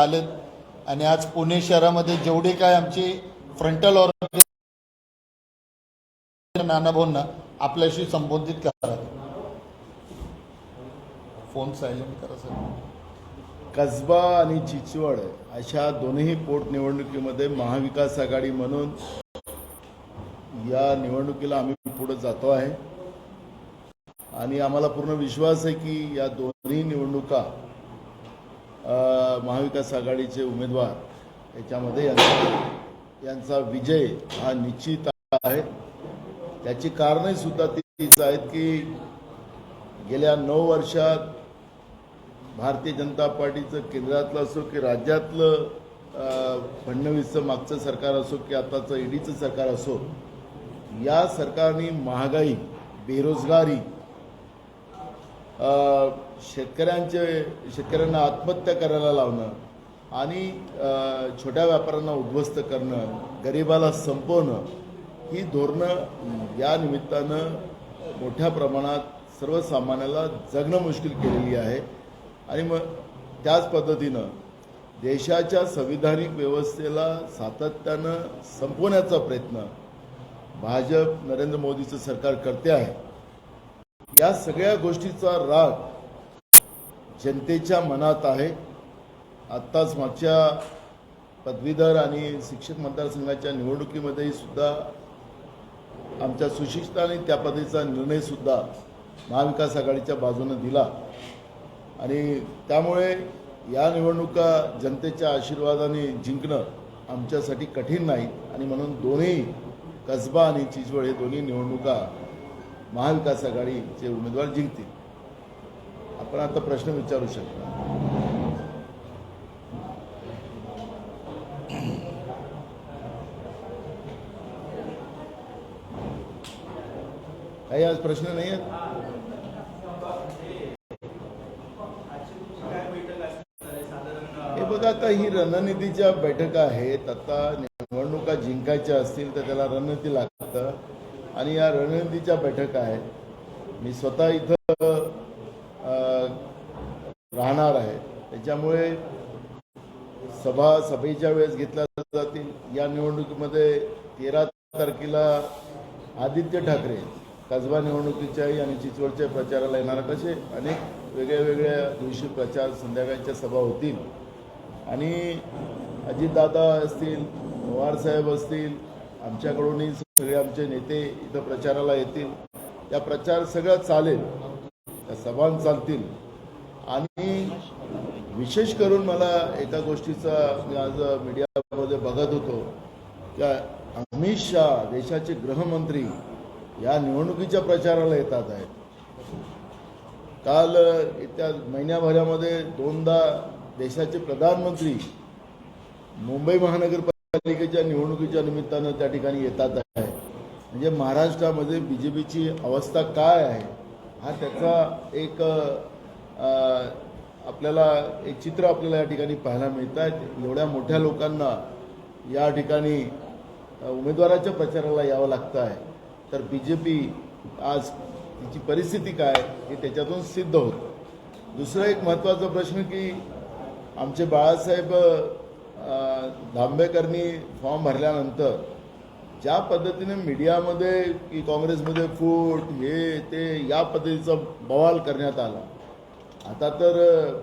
आलेत आणि आज पुणे शहरामध्ये जेवढे काय आमची फ्रंटल ऑर्गनायझेशन नानाभाऊंना आपल्याशी संबोधित करा. फोन सायलेंट करा सर. कसबा आणि चिंचवड अशा दोन्ही पोटनिवडणुकीमध्ये महाविकास आघाडी म्हणून या निवडणुकीला आम्ही पुढे जातो आहे आणि आम्हाला पूर्ण विश्वास आहे की या दोन्ही निवडणुका महाविकास आघाडीचे उमेदवार याच्यामध्ये यांचा विजय हा निश्चित आहे. त्याची कारणे सुद्धा तीच आहेत की गेल्या 9 वर्षात भारतीय जनता पार्टीचं केंद्रातलं असो की राज्यातलं फडणवीसचं मागचं सरकार असो की आताचं ईडीचं सरकार असो, या सरकारने महागाई, बेरोजगारी, शेतकऱ्यांना आत्महत्या करायला लावणं आणि छोट्या व्यापाऱ्यांना उद्ध्वस्त करणं, गरिबाला संपवणं ही धोरणं या निमित्तानं मोठ्या प्रमाणात सर्वसामान्याला जगणं मुश्किल केलेली आहे. आणि मग त्याच पद्धतीनं देशाच्या संविधानिक व्यवस्थेला सातत्यानं संपवण्याचा प्रयत्न भाजप नरेंद्र मोदीचं सरकार करते आहे. या सगळ्या गोष्टीचा राग जनतेच्या मनात आहे. आत्ताच मागच्या पदवीधर आणि शिक्षक मतदारसंघाच्या निवडणुकीमध्येही सुद्धा आमच्या सुशिक्षितांनी त्या पद्धतीचा निर्णय सुद्धा महाविकास आघाडीच्या बाजूने दिला आणि त्यामुळे या निवडणुका जनतेच्या आशीर्वादाने जिंकणं आमच्यासाठी कठीण नाही आणि म्हणून दोन्ही कसबा आणि चिंचवड हे दोन्ही निवडणुका महाविकास आघाडीचे उमेदवार जिंकतील. आपण आता प्रश्न विचारू शकता. काही आज प्रश्न नाही आहेत. हे बघा, आता ही रणनीतीच्या बैठका आहेत. आता निवडणुका जिंकायच्या असतील तर त्याला रणनीती लागतं आणि या रणनीतीच्या बैठका आहेत. मी स्वतः इथं राहणार आहे, त्याच्यामुळे सभेच्या वेळेस घेतल्या जातील. या निवडणुकीमध्ये 13 तारखेला आदित्य ठाकरे कसबा निवडणुकीच्याही आणि चिंचवडच्या प्रचाराला येणार. कसे अनेक वेगळ्या दिवशी प्रचार, संध्याकाळच्या सभा होतील आणि अजितदादा असतील, पवारसाहेब असतील, आमच्याकडूनही सगळे आमचे नेते इथं प्रचाराला येतील. त्या प्रचार सगळं चालेल, त्या सभा चालतील. आणि विशेष करून मला एका गोष्टीचा मी आज मीडियामध्ये बघत होतो की अमित शहा देशाचे गृहमंत्री या निवडणुकीच्या प्रचाराला येतात आहेत. काल येत्या महिन्याभरामध्ये 2दा देशाचे प्रधानमंत्री मुंबई महानगरपालिकेच्या निवडणुकीच्या निमित्तानं त्या ठिकाणी येतात आहे. म्हणजे महाराष्ट्रामध्ये बीजेपीची अवस्था काय आहे हा त्याचा एक आपल्याला एक चित्र आपल्याला या ठिकाणी पाहायला मिळत आहे. एवढ्या मोठ्या लोकांना या ठिकाणी उमेदवाराच्या प्रचाराला यावं लागतं आहे, तर बीजेपी आज तिची परिस्थिती काय हे त्याच्यातून सिद्ध होतं. दुसरा एक महत्त्वाचा प्रश्न की आमचे बाळासाहेब दांभेकरनी फॉर्म भरल्यानंतर ज्या पद्धतीने मीडियामध्ये की काँग्रेसमध्ये फूट हे ते या पद्धतीचा बवाल करण्यात आला. आता तर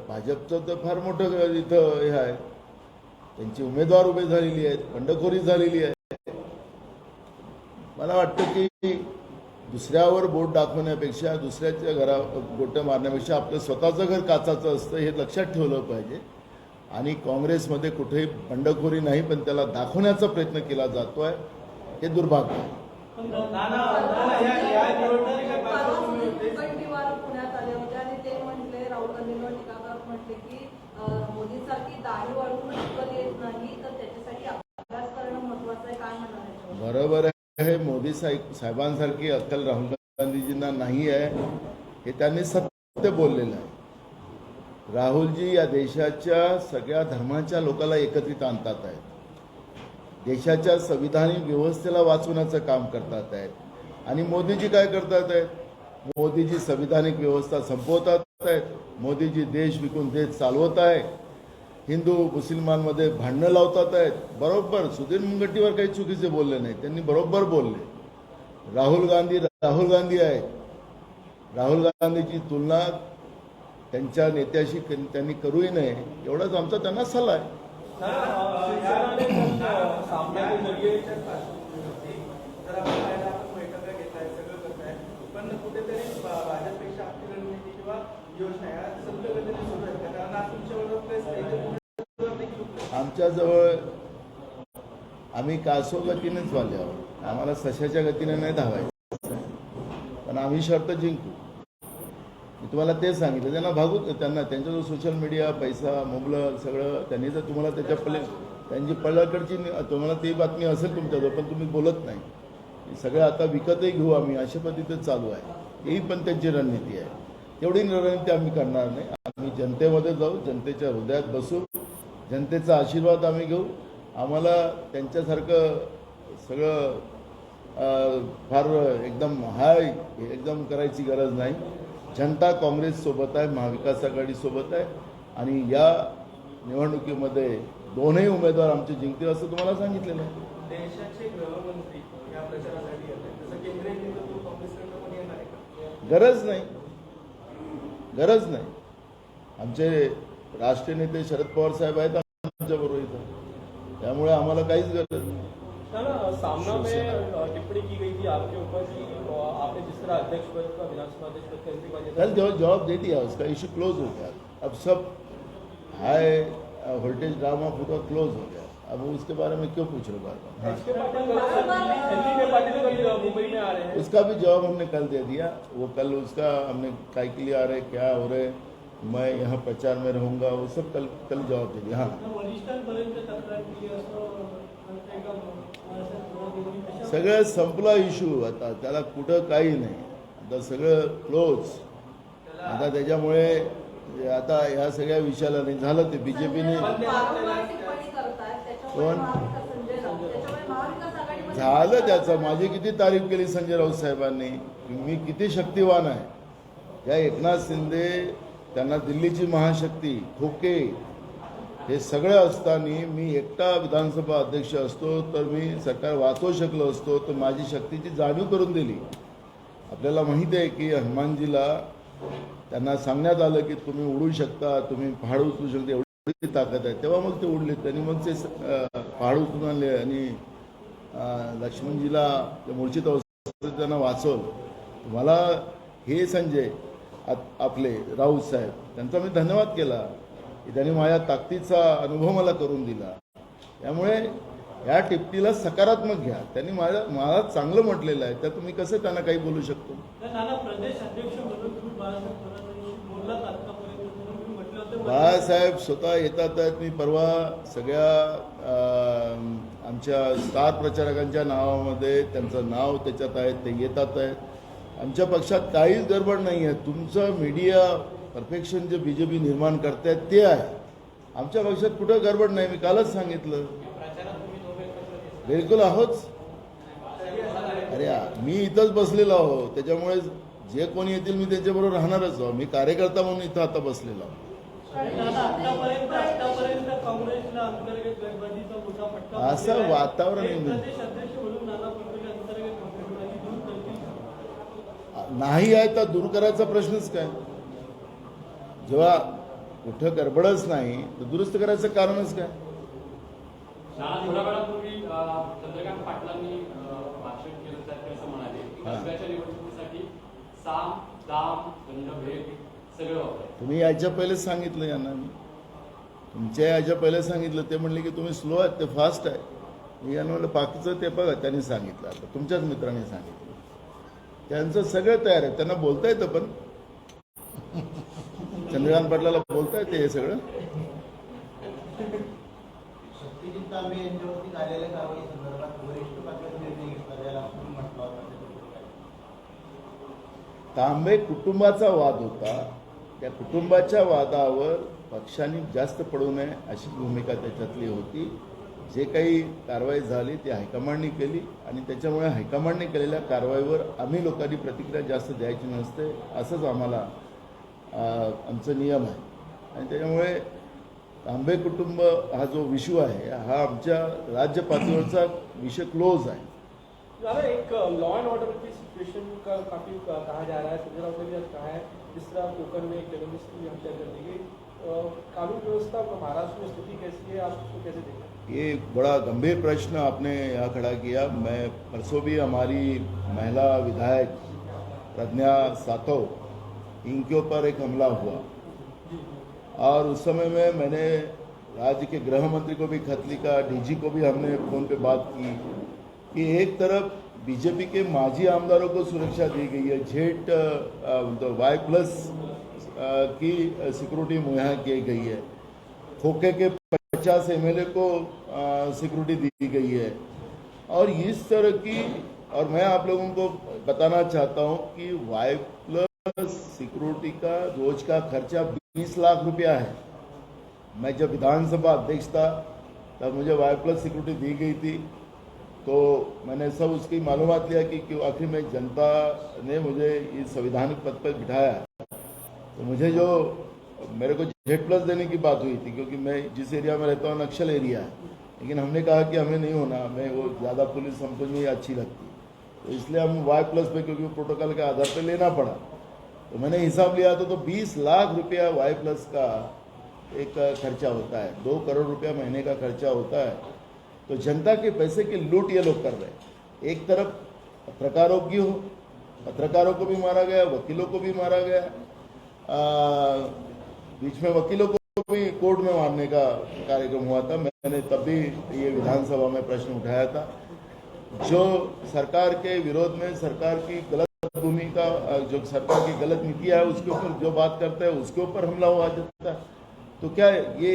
भाजपचं तर फार मोठं इथं हे आहे, त्यांची उमेदवार उभे झालेली आहेत, बंडखोरी झालेली आहे. मला वाटतं की दुसऱ्यावर बोट दाखवण्यापेक्षा, दुसऱ्याच्या गोटं मारण्यापेक्षा आपलं स्वतःचं घर काचाचं असतं हे लक्षात ठेवलं पाहिजे. आणि काँग्रेसमध्ये कुठेही बंडखोरी नाही, पण त्याला दाखवण्याचा प्रयत्न केला जातो आहे, हे दुर्भाग्य आहे. बरोबर आहे. मोदी साहेबांसारखी अक्कल राहुल गांधीजींना नाही आहे हे त्यांनी सत्य बोललेलं आहे. राहुलजी या देशाच्या सगळ्या धर्माच्या लोकांना एकत्रित आणतात आहेत. देशाच्या संविधानिक व्यवस्थेला वाचवण्याचं काम करतात आहेत. आणि मोदीजी काय करतात आहेत? मोदीजी संविधानिक व्यवस्था संपवतात आहेत. मोदीजी देश विकून देश चालवत आहे. हिंदू मुसलमानमध्ये भांडणं लावतात आहेत. बरोबर सुधीर मुनगंटीवार काही चुकीचे बोलले नाही, त्यांनी बरोबर बोलले. राहुल गांधी आहेत. राहुल गांधीची तुलना त्यांच्या नेत्याशी त्यांनी करूही नये एवढाच आमचा त्यांना सल्ला आहे. आमच्याजवळ आम्ही कासव गतीनेच वाले आहोत, आम्हाला सशाच्या गतीने नाही धावायचं, पण आम्ही शर्त जिंकू. मी तुम्हाला ते सांगितलं, त्यांना भागू, त्यांना त्यांच्याजवळ सोशल मीडिया, पैसा, मुबलक सगळं, त्यांनी जर तुम्हाला त्याच्या त्यांची पलीकडची तुम्हाला ती बातमी असेल तुमच्याजवळ, पण तुम्ही बोलत नाही. सगळं आता विकतही घेऊ आम्ही, अशा पद्धतीत चालू आहे. ही पण त्यांची रणनीती आहे. तेवढी रणनीती आम्ही करणार नाही. आम्ही जनतेमध्ये जाऊ, जनतेच्या हृदयात बसू, जनतेचा आशीर्वाद आम्ही घेऊ. आम्हाला त्यांच्यासारखं सगळं फार एकदम एकदम करायची गरज नाही. जनता काँग्रेससोबत आहे, महाविकास आघाडीसोबत आहे, आणि या निवडणुकीमध्ये दोनही उमेदवार आमचे जिंकतील असं तुम्हाला सांगितलेलं आहे. देशाचे गृहमंत्री या प्रचारासाठी आले, तसं केंद्रीय नेतृत्व काँग्रेसकडनं पण येणार आहे का? गरज नाही. आमचे राष्ट्रीय नेते शरद पवार साहेब आहेत आमच्याबरोबर इथं, त्यामुळे आम्हाला काहीच गरज नाही. सामना में टिप्पणी की गई थी आपके ऊपर कि आपने जिस तरह अध्यक्ष पद का विधानसभा अध्यक्ष पद का इस्तीफा दिया, कल जवाब दे दिया, उसका इश्यू क्लोज हो गया. अब सब हाई वोल्टेज ड्रामा पूरा क्लोज हो गया. अब उसके बारे में क्यों पूछ रहे बार-बार? मुंबई में आ रहे हैं, उसका भी जवाब हमने कल दे दिया. वो कल उसका हमने काय के लिए आ रहे, क्या हो रहे, मैं यहाँ प्रचार में रहूँगा, वो सब कल जवाब दे दिया. हाँ, सगळं संपला इश्यू. आता त्याला कुठं काही नाही, आता सगळं क्लोज. आता त्याच्यामुळे आता ह्या सगळ्या विषयाला नाही झालं. ते बीजेपीने झालं त्याचं. माझी किती तारीफ केली संजय राऊत साहेबांनी, मी किती शक्तिवान आहे. त्या एकनाथ शिंदे, त्यांना दिल्लीची महाशक्ती, खोके, हे सगळं असताना मी एकटा विधानसभा अध्यक्ष असतो तर मी सरकार वाचवू शकलो असतो, तर माझी शक्तीची जाणीव करून दिली. आपल्याला माहिती आहे की हनुमानजीला त्यांना सांगण्यात आलं की तुम्ही उडू शकता, तुम्ही पहाड उचलू शकता, एवढी ताकद आहे. तेव्हा मग ते उडले. त्यांनी मग ते पहाड उचलून आणले आणि लक्ष्मणजीला मूर्छित अवस्थेत त्यांना वाचवलं. मला हे संजय आपले राऊत साहेब, त्यांचा मी धन्यवाद केला की त्यांनी माझ्या ताकदीचा अनुभव मला करून दिला. त्यामुळे या टिप्पणीला सकारात्मक घ्या. त्यांनी मला चांगलं म्हटलेलं आहे, तर तुम्ही कसं त्यांना काही बोलू शकतो? बाळासाहेब स्वतः येतात आहेत. मी परवा सगळ्या आमच्या स्टार प्रचारकांच्या नावामध्ये त्यांचं नाव त्याच्यात आहे, ते येतात आहेत. आमच्या पक्षात काहीच गडबड नाही आहे. तुमचं मीडिया परफेक्शन जे बीजेपी निर्माण करतायत ते आहे. आमच्या पक्षात कुठं गडबड नाही. मी कालच सांगितलं, बिलकुल आहोच. अरे मी इथंच बसलेलो आहो, त्याच्यामुळे जे कोणी येतील मी त्यांच्याबरोबर राहणारच आहो. मी कार्यकर्ता म्हणून इथं आता बसलेलो आहो. असं वातावरण नाही आहे तर दूर करायचा प्रश्नच काय. जेव्हा कुठं गडबडच नाही तर दुरुस्त करायचं कारणच काय. थोड्या वेळापूर्वी चंद्रकांत पाटलांनी भाषण केलं त्यात असं म्हणाले की कसब्याच्या निवडणुकीसाठी साम दाम दंडभेद सगळं वापरायचं. तुम्ही याच्या पहिलेच सांगितलं यांना, मी तुमच्या याच्या पहिले सांगितलं. ते म्हणले की तुम्ही स्लो आहेत, ते फास्ट आहे. मी यांना म्हणलं बाकीचं ते बघा, त्यांनी सांगितलं. आता तुमच्याच मित्रांनी सांगितलं. त्यांचं सगळं तयार आहे, त्यांना बोलता येतं. पण चंद्रकांत पाटलाला बोलता येते हे सगळं. तांबे कुटुंबाचा वाद होता. त्या कुटुंबाच्या वादावर पक्षांनी जास्त पडू नये अशी भूमिका त्याच्यातली होती. जे काही कारवाई झाली ती हायकमांडनी केली आणि त्याच्यामुळे हायकमांडने केलेल्या कारवाईवर आम्ही लोकांनी प्रतिक्रिया जास्त द्यायची नसते, असंच आम्हाला आमचं नियम आहे. आणि त्याच्यामुळे तांबे कुटुंब हा जो विषय आहे हा आमच्या राज्य पातळीवरचा विषय क्लोज आहे. दादा एक लॉ एंड ऑर्डर की सिचुएशन का काफी कहा जा रहा है, संजय राउत ने भी आज कहा है जिस तरह कोकण में एक जर्नलिस्ट की हत्या कर दी गई, कानून व्यवस्था महाराष्ट्र में स्थिति कैसी है, आप उसको कैसे देखते हैं? ये एक बड़ा गंभीर प्रश्न आपने यहाँ खड़ा किया. मैं परसों भी हमारी महिला विधायक प्रज्ञा सातव इनके ऊपर एक हमला हुआ और उस समय में मैंने राज्य के गृह मंत्री को भी खत लिखा, डीजी को भी हमने फोन पे बात की कि एक तरफ बीजेपी के माजी आमदारों को सुरक्षा दी गई है, जेट Y+ की सिक्योरिटी मुहैया की गई है, खोखे के 50 MLA को सिक्योरिटी दी गई है और इस तरह की. और मैं आप लोगों को बताना चाहता हूं कि Y+ सिक्योरिटी का रोज का खर्चा 20 लाख रुपया है. मैं जब विधानसभा अध्यक्ष था तब मुझे Y+ सिक्योरिटी दी गई थी, तो मैंने सब उसकी मालूमात लिया कि क्यों आखिर में जनता ने मुझे इस संवैधानिक पद पर बिठाया. तो मुझे जो मेरे को Z+ देने की बात हुई थी, क्योंकि मैं जिस एरिया में रहता हूँ नक्सल एरिया है, लेकिन हमने कहा कि हमें नहीं होना, मैं वो ज़्यादा पुलिस हमको नहीं अच्छी लगती, तो इसलिए हम Y+ पे क्योंकि प्रोटोकॉल के आधार पे लेना पड़ा. तो मैंने हिसाब लिया तो 20 लाख रुपया Y+ का एक खर्चा होता है, 2 करोड़ रुपया महीने का खर्चा होता है. तो जनता के पैसे की लूट ये लोग कर रहे हैं. एक तरफ पत्रकारों को भी मारा गया, वकीलों को भी मारा गया, बीच में वकीलों को भी कोर्ट में मारने का कार्यक्रम हुआ था. मैंने तब भी ये विधानसभा में प्रश्न उठाया था. जो सरकार के विरोध में सरकार की गलत भूमिका, जो सरकार की गलत नीतियां है उसके ऊपर जो बात करते हैं उसके ऊपर हमला हुआ जाता है. तो क्या ये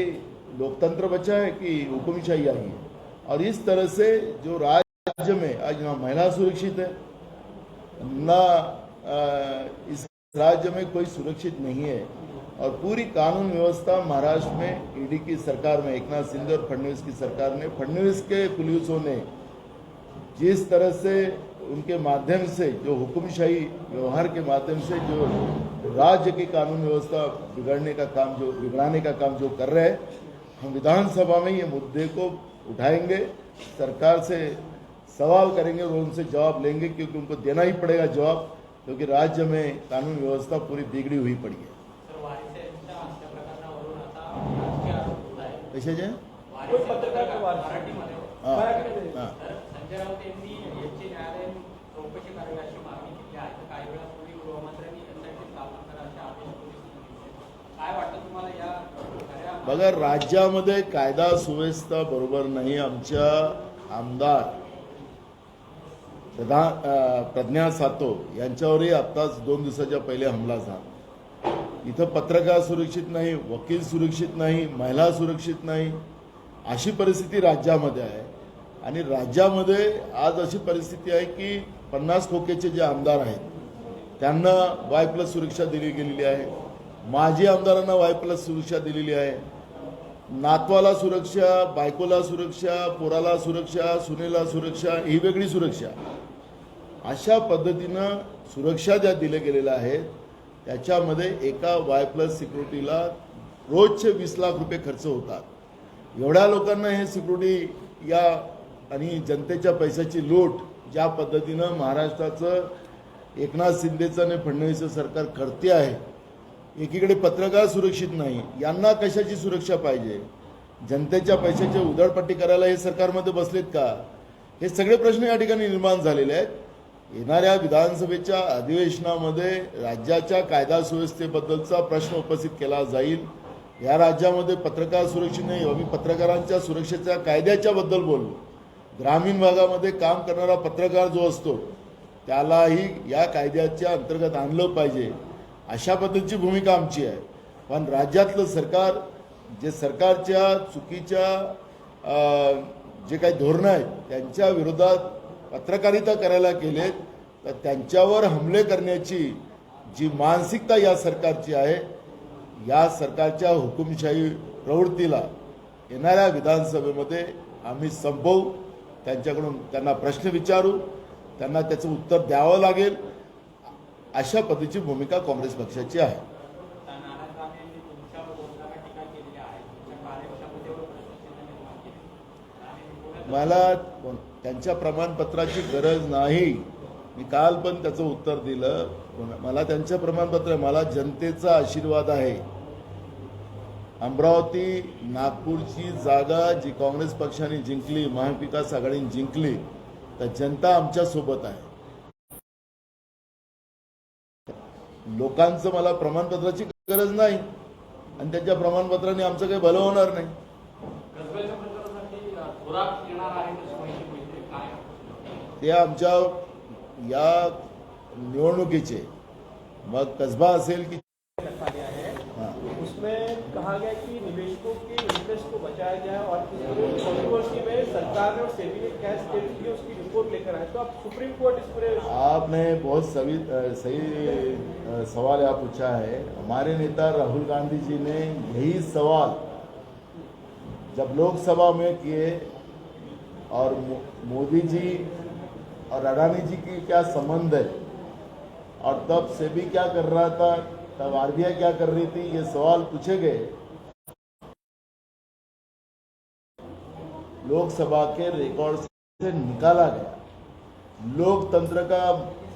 लोकतंत्र बचा है कि हुकुमशाही आई है? और इस तरह से जो राज्य में आज ना महिला सुरक्षित है, ना इस राज्य में कोई सुरक्षित नहीं है, और पूरी कानून व्यवस्था महाराष्ट्र में ईडी की सरकार में, एकनाथ शिंदे और फडणवीस की सरकार ने, फडणवीस के पुलिसों ने जिस तरह से उनके माध्यम से जो हुकुमशाही व्यवहार के माध्यम से जो राज्य की कानून व्यवस्था बिगड़ाने का काम जो कर रहे हैं, हम विधानसभा में ये मुद्दे को उठाएंगे, सरकार से सवाल करेंगे और उनसे जवाब लेंगे, क्योंकि उनको देना ही पड़ेगा जवाब, क्योंकि राज्य में कानून व्यवस्था पूरी बिगड़ी हुई पड़ी है. कशाचे? कोई पत्रकार को मराठीमध्ये संजय राऊत यांनी यांची न्यायालयीन चौकशी करावी अशी मागणी केली आहे. तर काही वेळापूर्वी गृहमंत्र्यांनी यांच्यासाठी स्थापना करा असे आदेश पोलिसांनी. काय वाटतं तुम्हाला या बघा, राज्यामध्ये कायदा सुव्यवस्था बरोबर नाही. आमच्या आमदार प्रज्ञा सातव यांच्यावरही आत्ताच 2 दिवसाच्या पहिले हमला झाला. इथं पत्रकार सुरक्षित नाही, वकील सुरक्षित नाही, महिला सुरक्षित नाही, अशी परिस्थिती राज्यामध्ये आहे. आणि राज्यामध्ये आज अशी परिस्थिती आहे की 50 खोकेचे जे आमदार आहेत त्यांना Y+ सुरक्षा दिली गेलेली आहे, माजी आमदारांना Y+ सुरक्षा दिलेली आहे, नातवाला सुरक्षा, बायकोला सुरक्षा, पोराला सुरक्षा, सुनेला सुरक्षा, ही वेगळी सुरक्षा. अशा पद्धतीनं सुरक्षा ज्या दिल्या गेलेल्या आहेत त्याच्यामध्ये एका Y+ सिक्युरिटीला रोजचे 20 लाख रुपये खर्च होतात. एवढ्या लोकांना हे सिक्युरिटी या आणि जनतेच्या पैशाची लूट ज्या पद्धतीनं महाराष्ट्राचं एकनाथ शिंदेचं आणि फडणवीसचं सरकार करते आहे. एकीकडे पत्रकार सुरक्षित नाही, यांना कशाची सुरक्षा पाहिजे? जनतेच्या पैशाची उधळपट्टी करायला हे सरकारमध्ये बसलेत का? हे सगळे प्रश्न या ठिकाणी निर्माण झालेले आहेत. येणाऱ्या विधानसभेच्या अधिवेशनामध्ये राज्याच्या कायदा सुव्यवस्थेबद्दलचा प्रश्न उपस्थित केला जाईल. या राज्यामध्ये पत्रकार सुरक्षित नाही, आम्ही पत्रकारांच्या सुरक्षेच्या कायद्याच्या बद्दल बोललो. ग्रामीण भागामध्ये काम करणारा पत्रकार जो असतो त्यालाही या कायद्याच्या अंतर्गत आणलं पाहिजे, अशा पद्धतीची भूमिका आमची आहे. पण राज्यातलं सरकार जे सरकारच्या चुकीच्या जे काही धोरणं आहेत त्यांच्या विरोधात पत्रकारिता करायला गेलेत, तर त्यांच्यावर हमले करण्याची जी मानसिकता या सरकारची आहे, या सरकारच्या हुकुमशाही प्रवृत्तीला येणाऱ्या विधानसभेमध्ये आम्ही संपवू. त्यांच्याकडून त्यांना प्रश्न विचारू, त्यांना त्याचं उत्तर द्यावं लागेल, अशा पद्धतीची भूमिका काँग्रेस पक्षाची आहे. मला त्यांच्या प्रमाणपत्राची गरज नाही. मी काल पण त्याचं उत्तर दिलं. मला त्यांचं प्रमाणपत्र, मला जनतेचा आशीर्वाद आहे. अमरावती नागपूरची जागा जी काँग्रेस पक्षाने जिंकली, महाविकास आघाडीने जिंकली, तर जनता आमच्या सोबत आहे. लोकांचं मला प्रमाणपत्राची गरज नाही आणि त्यांच्या प्रमाणपत्राने आमचं काही भलं होणार नाही. कसब्याच्या प्रचारासाठी थोरात येणार आहे अशी माहिती मिळते. काय ते आमच्या या निवडणुकीचे, मग कसबा असेल की उसमें कहा गया कि निवेशकों के इंटरेस्ट को बचाया जाए और कंट्रोवर्सी में सरकार ने और सेबी ने क्या स्टेप लिए उसकी रिपोर्ट लेकर आए. तो आप सुप्रीम कोर्ट इस पर आपने बहुत सही सवाल यहाँ पूछा है. हमारे नेता राहुल गांधी जी ने यही सवाल जब लोकसभा में किए, और मोदी जी और अडानी जी की क्या संबंध है, और तब सेबी क्या कर रहा था, तब आरबीआई क्या कर रही थी, ये सवाल पूछे गए. लोकसभा के रिकॉर्ड से निकाला गया. लोकतंत्र का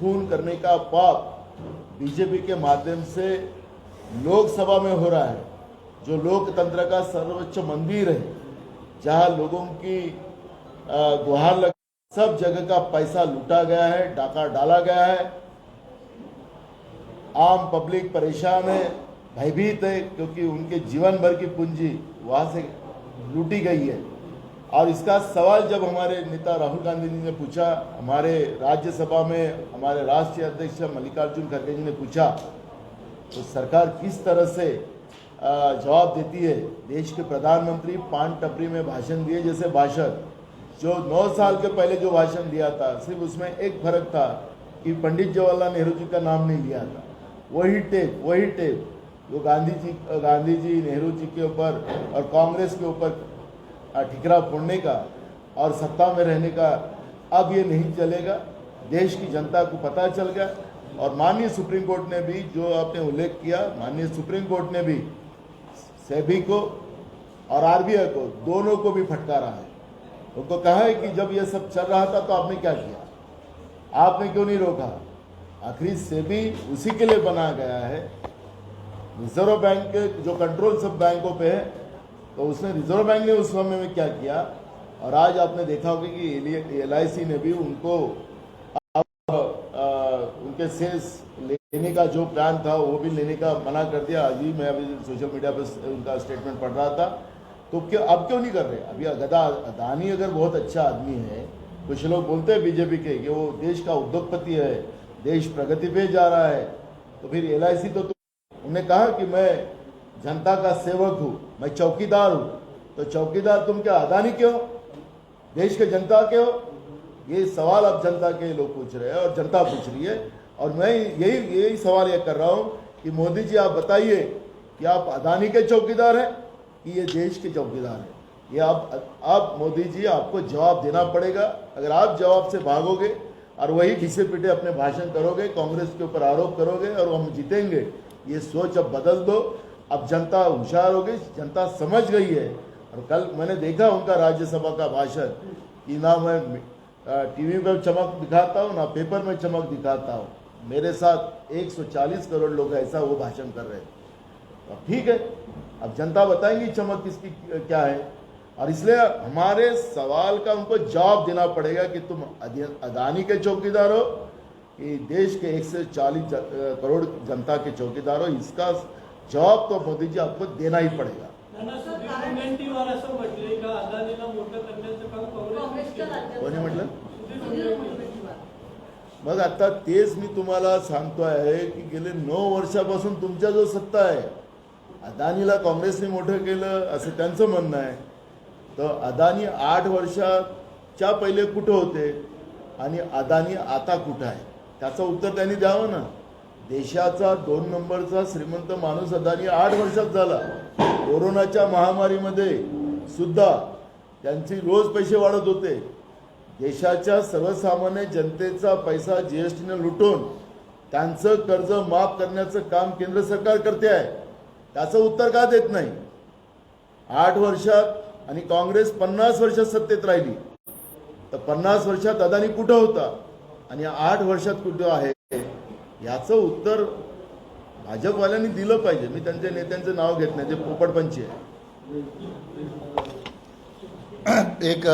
खून करने का पाप बीजेपी के माध्यम से लोकसभा में हो रहा है, जो लोकतंत्र का सर्वोच्च मंदिर है, जहां लोगों की गुहार लग, सब जगह का पैसा लूटा गया है, डाका डाला गया है. आम पब्लिक परेशान है, भयभीत है, क्योंकि उनके जीवन भर की पूंजी वहां से लूटी गई है. और इसका सवाल जब हमारे नेता राहुल गांधी जी ने पूछा, हमारे राज्यसभा में हमारे राष्ट्रीय अध्यक्ष मल्लिकार्जुन खड़गे जी ने पूछा, तो सरकार किस तरह से जवाब देती है. देश के प्रधानमंत्री पान टपरी में भाषण दिए, जैसे भाषण जो 9 साल के पहले जो भाषण दिया था, सिर्फ उसमें एक फर्क था कि पंडित जवाहरलाल नेहरू जी का नाम नहीं लिया था. वही टेप जो गांधी जी नेहरू जी के ऊपर और कांग्रेस के ऊपर ठिकरा फोड़ने का और सत्ता में रहने का, अब ये नहीं चलेगा. देश की जनता को पता चल गया. और माननीय सुप्रीम कोर्ट ने भी, जो आपने उल्लेख किया, माननीय सुप्रीम कोर्ट ने भी सेबी को और आरबीआई को, दोनों को भी फटकारा है. उनको कहा है कि जब ये सब चल रहा था तो आपने क्या किया, आपने क्यों नहीं रोका. आखिर सेबी उसी के लिए बनाया गया है. रिजर्व बैंक के जो कंट्रोल सब बैंकों पे है, तो उसने रिजर्व बैंक ने उस समय में क्या किया. और आज आपने देखा होगा कि LIC ने भी उनको उनके शेयर्स लेने का जो प्लान था वो भी लेने का मना कर दिया. आज ही मैं अभी सोशल मीडिया पर उनका स्टेटमेंट पढ़ रहा था. तो अब क्यों नहीं कर रहे. अभी अदानी अगर बहुत अच्छा आदमी है, कुछ लोग बोलते हैं बीजेपी के कि वो देश का उद्योगपति है, देश प्रगति पे जा रहा है, तो फिर LIC तो उन्होंने कहा कि मैं जनता का सेवक हूं, मैं चौकीदार हूं. तो चौकीदार तुम क्या अदानी के हो, देश के जनता के हो. ये सवाल अब जनता के लोग पूछ रहे हैं और जनता पूछ रही है. और मैं यही सवाल ये कर रहा हूं कि मोदी जी आप बताइए कि आप अदानी के चौकीदार हैं कि ये देश के चौकीदार हैं. ये आप मोदी जी आपको जवाब देना पड़ेगा. अगर आप जवाब से भागोगे और वही घिसे पीटे अपने भाषण करोगे, कांग्रेस के ऊपर आरोप करोगे और हम जीतेंगे, ये सोच अब बदल दो. अब जनता होशियार हो गई, जनता समझ गई है. और कल मैंने देखा उनका राज्यसभा का भाषण कि ना मैं टीवी पर चमक दिखाता हूँ, ना पेपर में चमक दिखाता हूँ. मेरे साथ 140 करोड़ लोग ऐसा वो भाषण कर रहे हैं. तो ठीक है, अब जनता बताएंगी चमक किसकी क्या है. और इसलिए हमारे सवाल का उनको जवाब देना पड़ेगा कि तुम अदानी के चौकीदार हो कि देश के 140 करोड़ जनता के चौकीदार हो. इसका जवाब तो मोदी जी आपको देना ही पड़ेगा. कोणी म्हटलं. मग आता तेच मी तुम्हाला सांगतो आहे की गेले 9 वर्षापासून तुमच्या जो सत्ता आहे, अदानीला काँग्रेसने मोठं केलं असं त्यांचं म्हणणं आहे. तर अदानी 8 वर्षाच्या पहिले कुठं होते आणि अदानी आता कुठं आहे, त्याचं उत्तर त्यांनी द्यावं ना. देशाचा 2 नंबरचा श्रीमंत माणूस अदानी 8 वर्षात झाला. कोरोनाच्या महामारीमध्ये सुद्धा त्यांची रोज पैसे वाढत होते. देशाच्या सर्वसामान्य जनतेचा पैसा GST ने लुटून त्यांचं कर्ज माफ करण्याचं काम केंद्र सरकार करते आहे. त्याचं उत्तर का देत नाही. 8 वर्षात आणि काँग्रेस 50 वर्षात सत्तेत राहिली. तर 50 वर्षात अदानी कुठं होता आणि 8 वर्षात कुठं आहे याचं उत्तर भाजपवाल्यांनी दिलं पाहिजे. मी त्यांच्या नेत्यांचं नाव घेत नाही, ते पोपटपंची आहे. एक